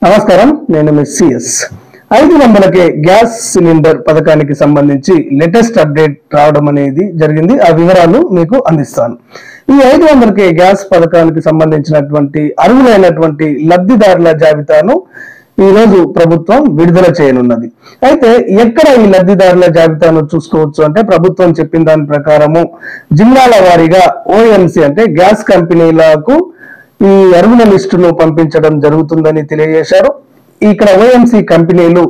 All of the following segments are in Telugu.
నమస్కారం, నేను మిస్సిఎస్ 500కే గ్యాస్ సిలిండర్ పథకానికి సంబంధించి లేటెస్ట్ అప్డేట్ రావడం అనేది జరిగింది. ఆ వివరాలు మీకు అందిస్తాను. ఈ 500కే గ్యాస్ పథకానికి సంబంధించినటువంటి అర్హులైనటువంటి లబ్ధిదారుల జాబితాను ఈ రోజు ప్రభుత్వం విడుదల చేయనున్నది. అయితే ఎక్కడ ఈ లబ్ధిదారుల జాబితాను చూసుకోవచ్చు అంటే, ప్రభుత్వం చెప్పిన దాని ప్రకారము జిల్లాల వారీగా ఓఎంసీ అంటే గ్యాస్ కంపెనీలకు ఈ అర్హుల లిస్టును పంపించడం జరుగుతుందని తెలియజేశారు. ఇక్కడ ఓఎంసీ కంపెనీలు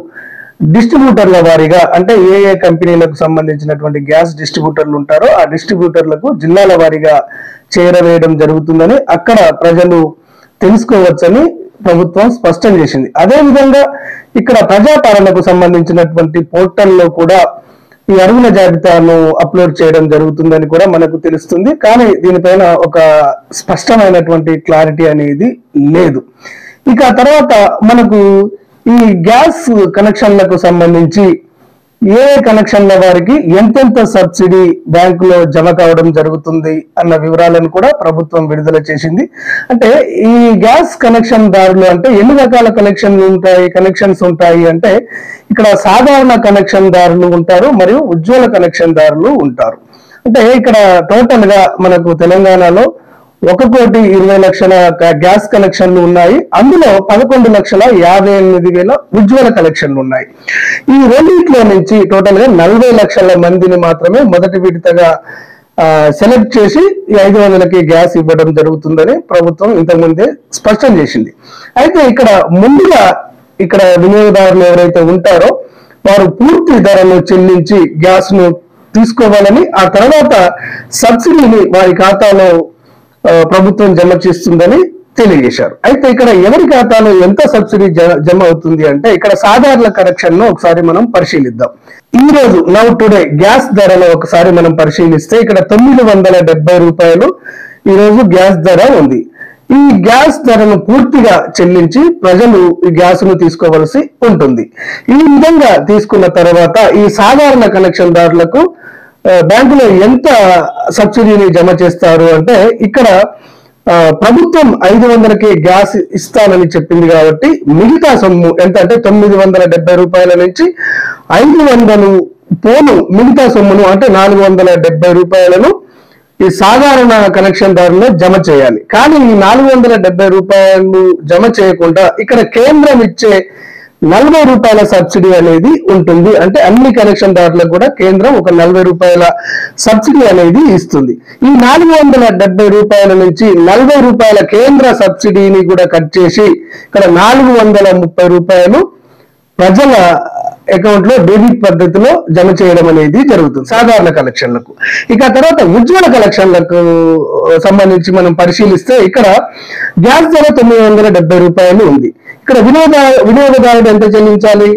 డిస్ట్రిబ్యూటర్ల వారీగా అంటే ఏ కంపెనీలకు సంబంధించినటువంటి గ్యాస్ డిస్ట్రిబ్యూటర్లు ఉంటారో ఆ డిస్ట్రిబ్యూటర్లకు జిల్లాల వారీగా చేరవేయడం జరుగుతుందని అక్కడ ప్రజలు తెలుసుకోవచ్చని ప్రభుత్వం స్పష్టం చేసింది. అదే విధంగా ఇక్కడ ప్రజాపాలనకు సంబంధించినటువంటి పోర్టల్లో కూడా ఈ అర్హుల జాబితాను అప్లోడ్ చేయడం జరుగుతుందని కూడా మనకు తెలుస్తుంది. కానీ దీనిపైన ఒక స్పష్టమైనటువంటి క్లారిటీ అనేది లేదు. ఇక తర్వాత మనకు ఈ గ్యాస్ కనెక్షన్లకు సంబంధించి ఏ కనెక్షన్ల వారికి ఎంతెంత సబ్సిడీ బ్యాంకులో జమ కావడం జరుగుతుంది అన్న వివరాలను కూడా ప్రభుత్వం విడుదల చేసింది. అంటే ఈ గ్యాస్ కనెక్షన్ దారులు అంటే ఎన్ని రకాల కనెక్షన్స్ ఉంటాయి అంటే, ఇక్కడ సాధారణ కనెక్షన్ దారులు ఉంటారు మరియు ఉజ్వల కనెక్షన్ దారులు ఉంటారు. అంటే ఇక్కడ టోటల్ గా మనకు తెలంగాణలో 1,20,00,000 గ్యాస్ కనెక్షన్లు ఉన్నాయి. అందులో 11,58,000 ఉజ్వల కనెక్షన్లు ఉన్నాయి. ఈ రెండింటిలో నుంచి టోటల్ గా 40 లక్షల మందిని మాత్రమే మొదటి విడతగా సెలెక్ట్ చేసి ఈ 500కి గ్యాస్ ఇవ్వడం జరుగుతుందని ప్రభుత్వం ఇంతకుముందే స్పష్టం చేసింది. అయితే ఇక్కడ ముందుగా ఇక్కడ వినియోగదారులు ఎవరైతే ఉంటారో వారు పూర్తి ధరను చెల్లించి గ్యాస్ ను తీసుకోవాలని, ఆ తర్వాత సబ్సిడీని వారి ఖాతాలో ప్రభుత్వం జమ చేస్తుందని తెలియజేశారు. అయితే ఇక్కడ ఎవరి ఖాతాలో ఎంత సబ్సిడీ జమ అవుతుంది అంటే, ఇక్కడ సాధారణ కనెక్షన్ ను ఒకసారి మనం పరిశీలిద్దాం. ఈ రోజు టుడే గ్యాస్ ధరను ఒకసారి మనం పరిశీలిస్తే ఇక్కడ 970 రూపాయలు ఈ రోజు గ్యాస్ ధర ఉంది. ఈ గ్యాస్ ధరను పూర్తిగా చెల్లించి ప్రజలు ఈ గ్యాస్ ను తీసుకోవలసి ఉంటుంది. ఈ విధంగా తీసుకున్న తర్వాత ఈ సాధారణ కనెక్షన్ దారులకు బ్యాంకులో ఎంత సబ్సిడీని జమ చేస్తారు అంటే, ఇక్కడ ప్రభుత్వం 500కే గ్యాస్ ఇస్తానని చెప్పింది కాబట్టి మిగతా సొమ్ము ఎంత అంటే 970 రూపాయల నుంచి 500 పోను మిగతా సొమ్మును అంటే 470 రూపాయలను ఈ సాధారణ కనెక్షన్ దారులో జమ చేయాలి. కానీ ఈ 470 రూపాయలు జమ చేయకుండా ఇక్కడ కేంద్రం ఇచ్చే 40 రూపాయల సబ్సిడీ అనేది ఉంటుంది. అంటే అన్ని కనెక్షన్ దారులకు కూడా కేంద్రం ఒక 40 రూపాయల సబ్సిడీ అనేది ఇస్తుంది. ఈ 470 రూపాయల నుంచి 40 రూపాయల కేంద్ర సబ్సిడీని కూడా కట్ చేసి ఇక్కడ 430 రూపాయలు ప్రజల అకౌంట్ లో డెబిట్ పద్ధతిలో జమ చేయడం అనేది జరుగుతుంది సాధారణ కలెక్షన్లకు. ఇక తర్వాత ఉజ్వల కలెక్షన్లకు సంబంధించి మనం పరిశీలిస్తే ఇక్కడ గ్యాస్ ధర 970 రూపాయలు ఉంది. ఇక్కడ వినియోగదారుడు ఎంత చెల్లించాలి?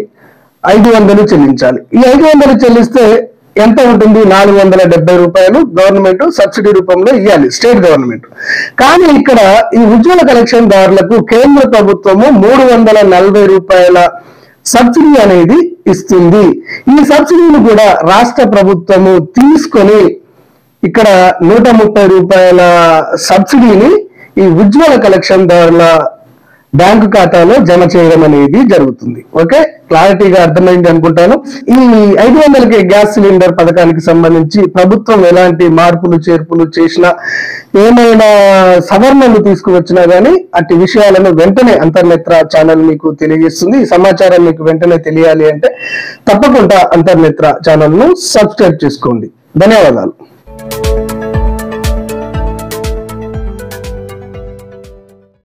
500 చెల్లించాలి. ఈ 500 చెల్లిస్తే ఎంత ఉంటుంది? 470 రూపాయలు గవర్నమెంట్ సబ్సిడీ రూపంలో ఇవ్వాలి, స్టేట్ గవర్నమెంట్. కానీ ఇక్కడ ఈ ఉజ్వల కనెక్షన్ దారులకు కేంద్ర ప్రభుత్వము 340 రూపాయల సబ్సిడీ అనేది ఇస్తుంది. ఈ సబ్సిడీని కూడా రాష్ట్ర ప్రభుత్వము తీసుకొని ఇక్కడ 130 రూపాయల సబ్సిడీని ఈ ఉజ్వల కలెక్షన్ దారుల బ్యాంకు ఖాతాలో జమ చేయడం అనేది జరుగుతుంది. ఓకే, క్లారిటీగా అర్థమైంది అనుకుంటాను. ఈ 500కే గ్యాస్ సిలిండర్ పథకానికి సంబంధించి ప్రభుత్వం ఎలాంటి మార్పులు చేర్పులు చేసినా, ఏమైనా సవరణలు తీసుకువచ్చినా గానీ అట్టి విషయాలను వెంటనే అంతర్నేత్ర ఛానల్ మీకు తెలియజేస్తుంది. ఈ సమాచారం మీకు వెంటనే తెలియాలి అంటే తప్పకుండా అంతర్నేత్ర ఛానల్ ను సబ్స్క్రైబ్ చేసుకోండి. ధన్యవాదాలు.